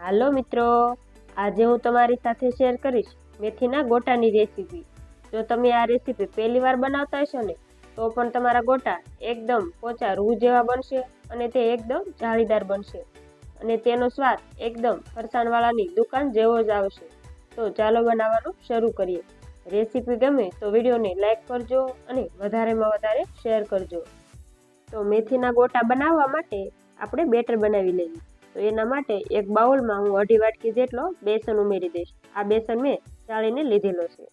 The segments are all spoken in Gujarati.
હાલો મિત્રો, આજે હું તમારી સાથે શેર કરીશ મેથીના ગોટાની રેસીપી। જો તમે આ રેસીપી પહેલી વાર બનાવતા હશો ને તો પણ તમારા ગોટા એકદમ પોચા રૂ જેવા બનશે અને તે એકદમ જાળીદાર બનશે અને તેનો સ્વાદ એકદમ ફરસાણવાળાની દુકાન જેવો જ આવશે। તો ચાલો બનાવવાનું શરૂ કરીએ। રેસીપી ગમે તો વિડીયોને લાઈક કરજો અને વધારેમાં વધારે શેર કરજો। તો મેથીના ગોટા બનાવવા માટે આપણે બેટર બનાવી લઈએ। તો એના માટે એક બાઉલમાં હું 2.5 વાટકી જેટલો બેસન ઉમેરી દઈશ। આ બેસન મેં ચાળીને લીધેલો છે।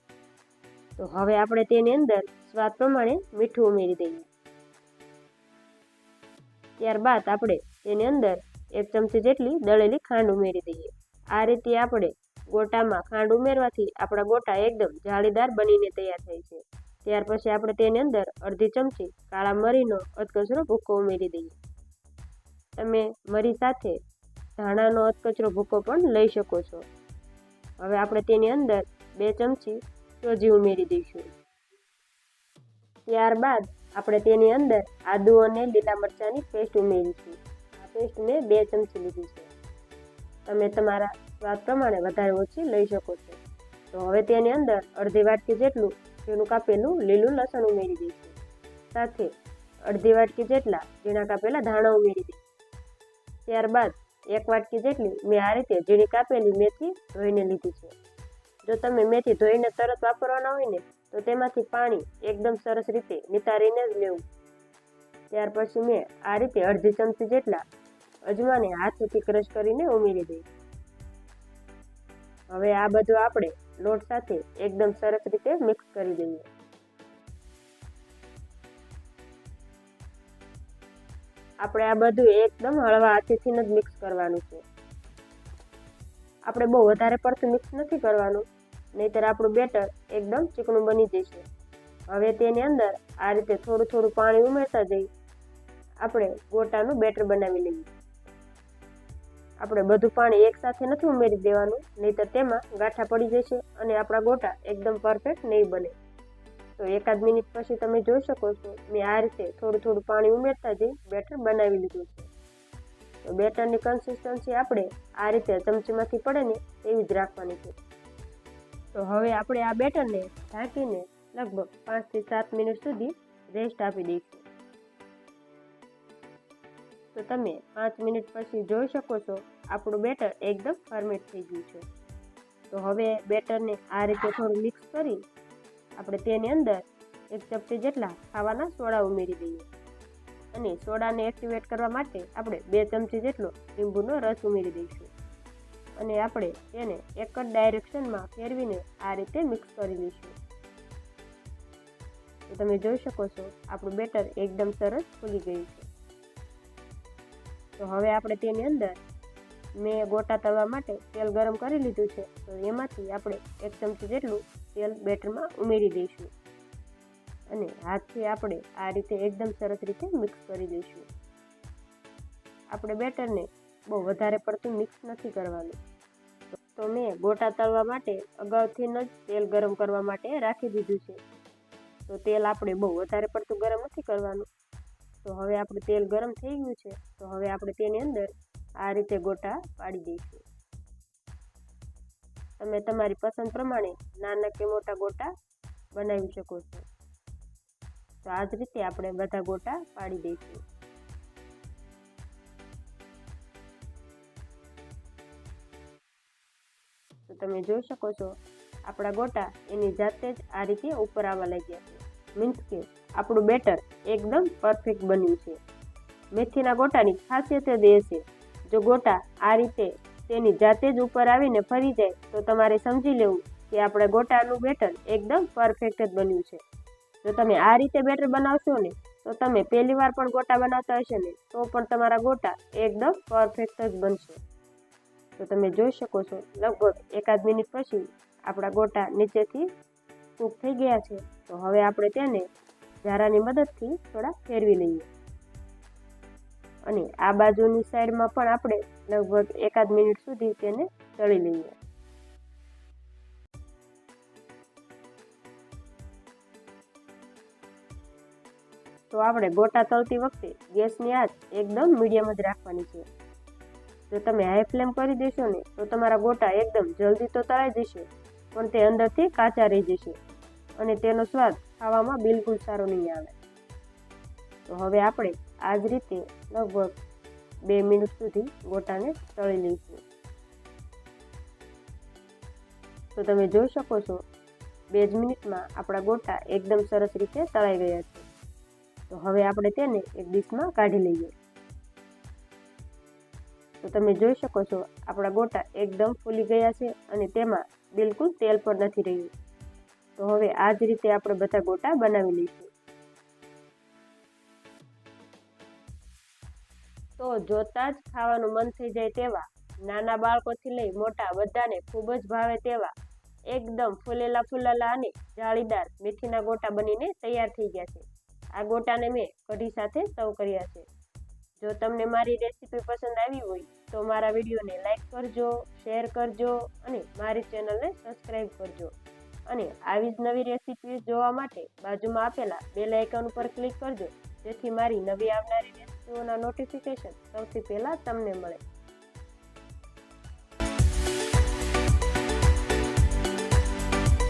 તો હવે આપણે તેની અંદર સ્વાદ પ્રમાણે મીઠું ઉમેરી દઈએ। ત્યારબાદ આપણે તેની અંદર 1 ચમચી જેટલી દળેલી ખાંડ ઉમેરી દઈએ। આ રીતે આપણે ગોટામાં ખાંડ ઉમેરવાથી આપણા ગોટા એકદમ જાળીદાર બનીને તૈયાર થાય છે। ત્યાર પછી આપણે તેની અંદર અડધી ચમચી કાળા મરીનો અધકચરો ભૂકો ઉમેરી દઈએ। તમે મરી સાથે ધાણાનો અધકચરો ભૂકો પણ લઈ શકો છો। હવે આપણે તેની અંદર 2 ચમચી સોજી ઉમેરી દઈશું। ત્યારબાદ આપણે તેની અંદર આદુ અને લીલા મરચાંની પેસ્ટ ઉમેરીશું। આ પેસ્ટ મેં 2 ચમચી લીધી છે। તમે તમારા સ્વાદ પ્રમાણે વધારે ઓછી લઈ શકો છો। તો હવે તેની અંદર અડધી વાટકી જેટલું ઝીણું કાપેલું લીલું લસણ ઉમેરી દઈશું। સાથે અડધી વાટકી જેટલા ઝીણા કાપેલા ધાણા ઉમેરી દઈશું। ત્યારબાદ 1 વાટકી જેટલી મેં આ રીતે ઝીણી કાપેલી મેથી ધોઈને લીધી છે। જો તમે મેથી ધોઈને તરત વાપરવાના હોય ને તો તેમાંથી પાણી એકદમ સરસ રીતે નિતારીને જ લેવું। ત્યાર પછી મેં આ રીતે અડધી ચમચી જેટલા અજમાને હાથેથી ક્રશ કરીને ઉમેરી દઈશ। હવે આ બધું આપણે લોટ સાથે એકદમ સરસ રીતે મિક્સ કરી દઈએ। આપણે આ બધું એકદમ હળવા હાથેથી જ મિક્સ કરવાનું છે। આપણે બહુ વધારે પડતું મિક્સ નથી કરવાનું, નહીંતર આપણું બેટર એકદમ ચીકણું બની જશે। હવે તેની અંદર આ રીતે થોડું થોડું પાણી ઉમેરતા જઈ આપણે ગોટાનું બેટર બનાવી લઈએ। આપણે બધું પાણી એકસાથે નથી ઉમેરી દેવાનું, નહીંતર તેમાં ગાંઠા પડી જશે અને આપણા ગોટા એકદમ પરફેક્ટ નહીં બને। તો 1 મિનિટ પછી તમે જોઈ શકો છો મેં આ રીતે થોડું થોડું પાણી ઉમેરતા જઈ બેટર બનાવી લીધું છે। તો બેટરની કન્સિસ્ટન્સી આપણે આ રીતે ચમચીમાંથી પડે ને એવી જ રાખવાની છે। તો હવે આપણે આ બેટરને ઢાંકીને લગભગ 5 થી 7 મિનિટ સુધી રેસ્ટ આપી દઈશું। તો તમે 5 મિનિટ પછી જોઈ શકો છો આપણું બેટર એકદમ ફર્મેટ થઈ ગયું છે। તો હવે બેટરને આ રીતે થોડું મિક્સ કરી આપણે તેની અંદર 1 ચમચી જેટલા ખાવાના સોડા ઉમેરી દઈએ અને સોડાને એક્ટિવેટ કરવા માટે આપણે 2 ચમચી જેટલો લીંબુનો રસ ઉમેરી દઈશું અને આપણે તેને એક જ ડાયરેક્શનમાં ફેરવીને આ રીતે મિક્સ કરી લઈશું। તો તમે જોઈ શકો છો આપણું બેટર એકદમ સરસ ફૂલી ગયું છે। તો હવે આપણે તેની અંદર મેં ગોટા તળવા માટે તેલ ગરમ કરી લીધું છે। તો એમાંથી આપણે 1 ચમચી જેટલું તેલ બેટરમાં ઉમેરી દઈશું અને હાથથી આપણે આ રીતે એકદમ સરસ રીતે મિક્સ કરી દઈશું। આપણે બેટરને બહુ વધારે પડતું મિક્સ નથી કરવાનું। તો મેં ગોટા તળવા માટે અગાઉથી જ તેલ ગરમ કરવા માટે રાખી દીધું છે। તો તેલ આપણે બહુ વધારે પડતું ગરમ નથી કરવાનું। તો હવે આપણું તેલ ગરમ થઈ ગયું છે। તો હવે આપણે તેની અંદર આ રીતે ગોટા પાડી દઈશું। તમે તમારી પસંદ પ્રમાણે નાના કે મોટા ગોટા બનાવી શકો છો। તો આ જ રીતે આપણે બધા ગોટા પાડી દઈશું। તો તમે જોઈ શકો છો આપણા ગોટા એની જાતે જ આ રીતે ઉપર આવવા લાગ્યા છે। મીન્સ કે આપણું બેટર એકદમ પરફેક્ટ બન્યું છે। મેથીના ગોટાની ખાસિયત જ એ છે, જો ગોટા આ રીતે તેની જાતે જ ઉપર આવીને ફરી જાય તો તમારે સમજી લેવું કે આપણા ગોટાનું બેટર એકદમ પરફેક્ટ જ બન્યું છે। જો તમે આ રીતે બેટર બનાવશો ને તો તમે પહેલી વાર પણ ગોટા બનાવતા હશો ને તો પણ તમારા ગોટા એકદમ પરફેક્ટ જ બનશે। તો તમે જોઈ શકો છો લગભગ 1 મિનિટ પછી આપણા ગોટા નીચેથી કૂક થઈ ગયા છે। તો હવે આપણે તેને ઝારાની મદદથી થોડા ફેરવી લઈએ અને આ બાજુની સાઈડમાં પણ આપણે લગભગ 1 મિનિટ સુધી તેને તળી લઈએ। તો આપણે ગોટા તળતી વખતે ગેસની આંચ એકદમ મીડિયમ જ રાખવાની છે। જો તમે હાઈ ફ્લેમ કરી દેશો ને તો તમારા ગોટા એકદમ જલ્દી તો તળાઈ જશે, પણ તે અંદરથી કાચા રહી જશે અને તેનો સ્વાદ ખાવામાં બિલકુલ સારો નહીં આવે. તો હવે આપણે આ જ રીતે લગભગ 2 મિનિટ સુધી ગોટાને તળી લઈશું. તો તમે જોઈ શકો છો 2 જ મિનિટમાં આપણા ગોટા એકદમ સરસ રીતે તળાઈ ગયા છે. તો હવે આપણે તેને એક ડીશમાં કાઢી લઈએ. તો તમે જોઈ શકો છો આપણા ગોટા એકદમ ફૂલી ગયા છે અને તેમાં બિલકુલ તેલ પણ નથી રહ્યું. તો હવે આ જ રીતે આપણે બધા ગોટા બનાવી લઈશું. તો જોતા જ ખાવાનું મન થઈ જાય તેવા, નાના બાળકોથી લઈ મોટા બધાને ખૂબ જ ભાવે તેવા એકદમ ફૂલેલા અને જાળીદાર મેથીના ગોટા બનીને તૈયાર થઈ ગયા છે. આ ગોટાને મેં કઢી સાથે સર્વ કર્યા છે. જો તમને મારી રેસીપી પસંદ આવી હોય તો મારા વિડીયોને લાઈક કરજો, શેર કરજો અને મારી ચેનલને સબસ્ક્રાઈબ કરજો. અને આવી જ નવી રેસીપી જોવા માટે બાજુમાં આપેલા બેલ આઇકન ઉપર ક્લિક કરજો, જેથી મારી નવી આવનારી રેસીપીઓના નોટિફિકેશન સૌથી પહેલાં તમને મળે.